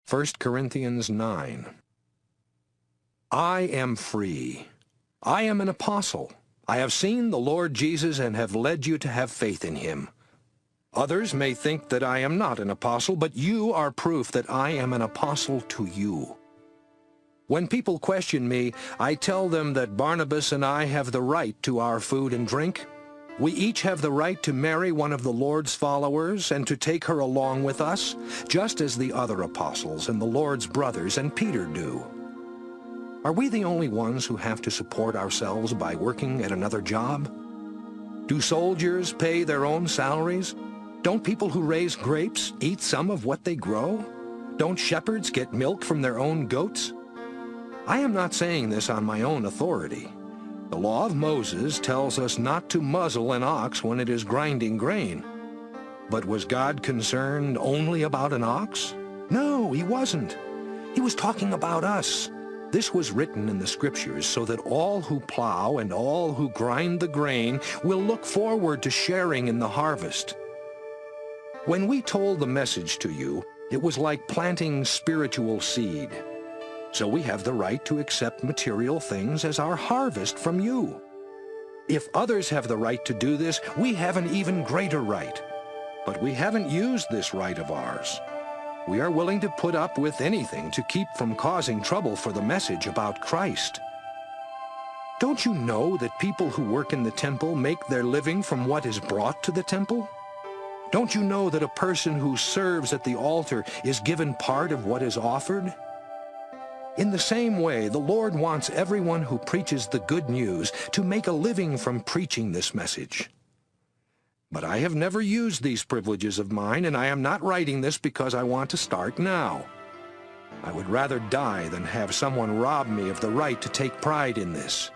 1 Corinthians 9. I am free. I am an apostle. I have seen the Lord Jesus and have led you to have faith in him. Others may think that I am not an apostle, but you are proof that I am an apostle to you. When people question me, I tell them that Barnabas and I have the right to our food and drink. We each have the right to marry one of the Lord's followers and to take her along with us, just as the other apostles and the Lord's brothers and Peter do. Are we the only ones who have to support ourselves by working at another job? Do soldiers pay their own salaries? Don't people who raise grapes eat some of what they grow? Don't shepherds get milk from their own goats? I am not saying this on my own authority. The law of Moses tells us not to muzzle an ox when it is grinding grain. But was God concerned only about an ox? No, he wasn't. He was talking about us. This was written in the Scriptures so that all who plow and all who grind the grain will look forward to sharing in the harvest. When we told the message to you, it was like planting spiritual seed. So we have the right to accept material things as our harvest from you. If others have the right to do this, we have an even greater right. But we haven't used this right of ours. We are willing to put up with anything to keep from causing trouble for the message about Christ. Don't you know that people who work in the temple make their living from what is brought to the temple? Don't you know that a person who serves at the altar is given part of what is offered? In the same way, the Lord wants everyone who preaches the good news to make a living from preaching this message. But I have never used these privileges of mine, and I am not writing this because I want to start now. I would rather die than have someone rob me of the right to take pride in this.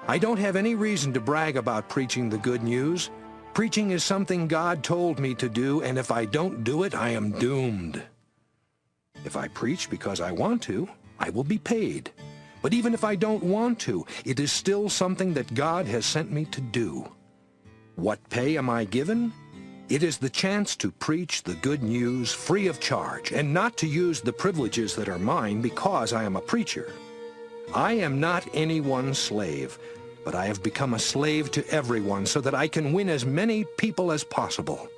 I don't have any reason to brag about preaching the good news. Preaching is something God told me to do, and if I don't do it, I am doomed. If I preach because I want to, I will be paid. But even if I don't want to, it is still something that God has sent me to do. What pay am I given? It is the chance to preach the good news free of charge and not to use the privileges that are mine because I am a preacher. I am not anyone's slave, but I have become a slave to everyone so that I can win as many people as possible.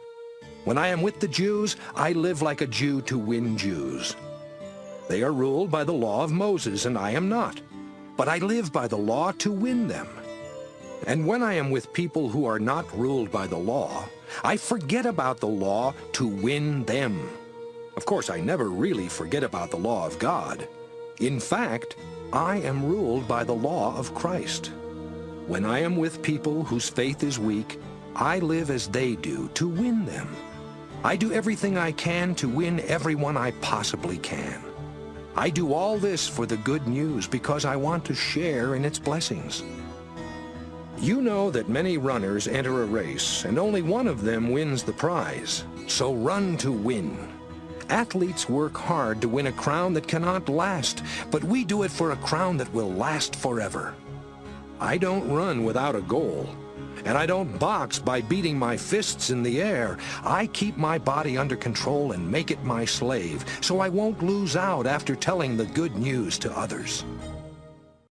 When I am with the Jews, I live like a Jew to win Jews. They are ruled by the law of Moses, and I am not. But I live by the law to win them. And when I am with people who are not ruled by the law, I forget about the law to win them. Of course, I never really forget about the law of God. In fact, I am ruled by the law of Christ. When I am with people whose faith is weak, I live as they do to win them. I do everything I can to win everyone I possibly can. I do all this for the good news because I want to share in its blessings. You know that many runners enter a race, and only one of them wins the prize. So run to win. Athletes work hard to win a crown that cannot last, but we do it for a crown that will last forever. I don't run without a goal, and I don't box by beating my fists in the air. I keep my body under control and make it my slave, so I won't lose out after telling the good news to others.